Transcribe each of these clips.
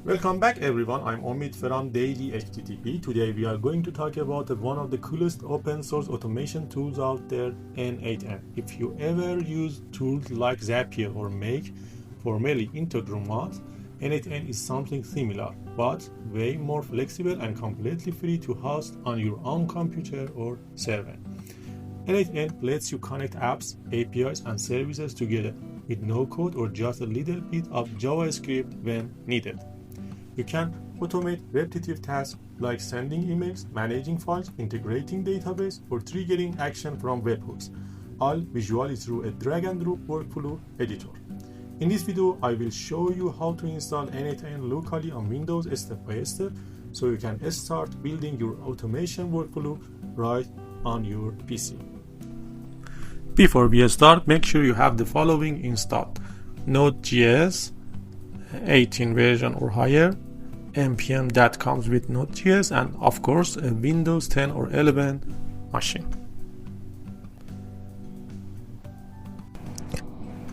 Welcome back everyone, I'm Omid from Daily HTTP. Today we are going to talk about one of the coolest open source automation tools out there, n8n. If you ever use tools like Zapier or Make for merely integral math, n8n is something similar, but way more flexible and completely free to host on your own computer or server. n8n lets you connect apps, APIs and services together with no code or just a little bit of JavaScript when needed. You can automate repetitive tasks like sending emails, managing files, integrating database, or triggering action from webhooks, all visually through a drag-and-drop workflow editor. In this video, I will show you how to install n8n locally on Windows step by step, so you can start building your automation workflow right on your PC. Before we start, make sure you have the following installed: Node.js 18 version or higher, npm that comes with Node.js, and of course a Windows 10 or 11 machine.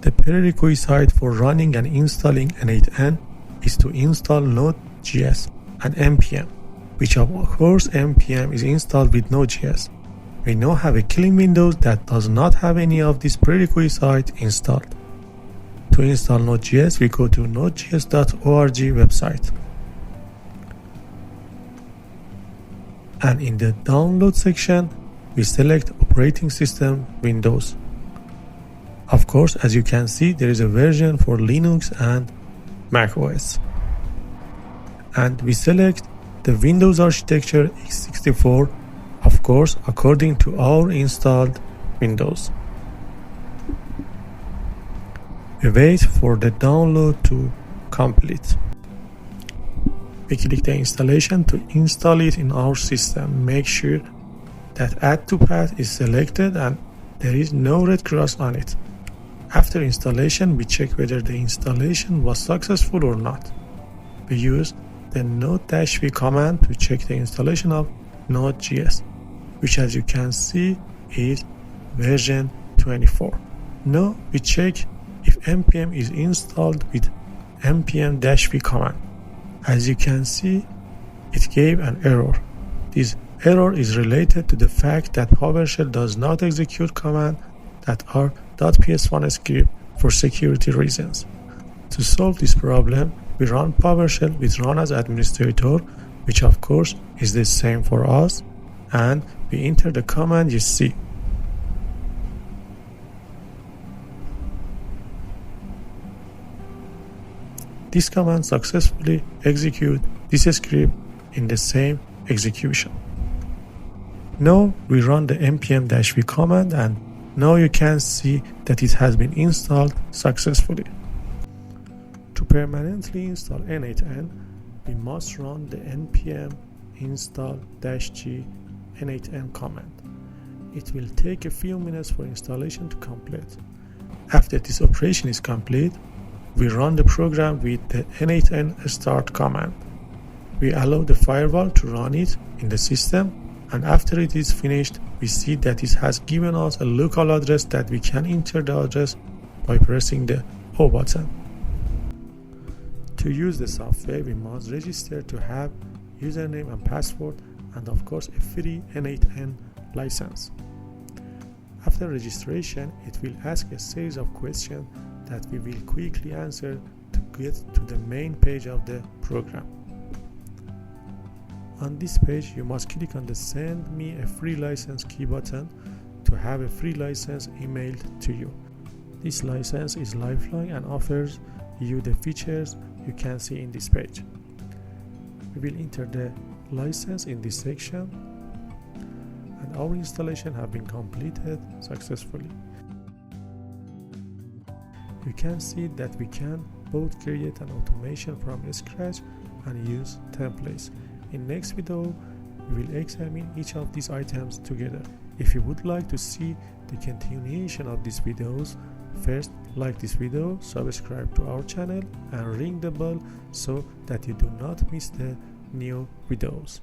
The prerequisite for running and installing n8n is to install Node.js and npm, which of course npm is installed with Node.js. We now have a clean Windows that does not have any of these prerequisites installed. To install Node.js, we go to nodejs.org website. And in the download section, we select operating system Windows. Of course, as you can see, there is a version for Linux and Mac OS. And we select the Windows architecture x64, of course, according to our installed Windows. We wait for the download to complete. We click the installation to install it in our system. Make sure that Add to Path is selected and there is no red cross on it. After installation, we check whether the installation was successful or not. We use the Node-v command to check the installation of Node.js, which as you can see is version 24. Now we check if npm is installed with npm-v command. As you can see, it gave an error. This error is related to the fact that PowerShell does not execute commands that are .ps1 script for security reasons. To solve this problem, we run PowerShell with run as administrator, which of course is the same for us, and we enter the command you see. This command successfully executes this script in the same execution. Now we run the npm-v command and now you can see that it has been installed successfully. To permanently install n8n, we must run the npm install-g n8n command. It will take a few minutes for installation to complete. After this operation is complete, we run the program with the n8n start command. We allow the firewall to run it in the system, and after it is finished, we see that it has given us a local address that we can enter the address by pressing the O button. To use the software, we must register to have username and password and of course a free n8n license. After registration, it will ask a series of questions that we will quickly answer to get to the main page of the program. On this page, you must click on the Send me a free license key button to have a free license emailed to you. This license is lifelong and offers you the features you can see in this page. We will enter the license in this section, and our installation has been completed successfully. You can see that we can both create an automation from scratch and use templates. In next video, we will examine each of these items together. If you would like to see the continuation of these videos, first like this video, subscribe to our channel and ring the bell so that you do not miss the new videos.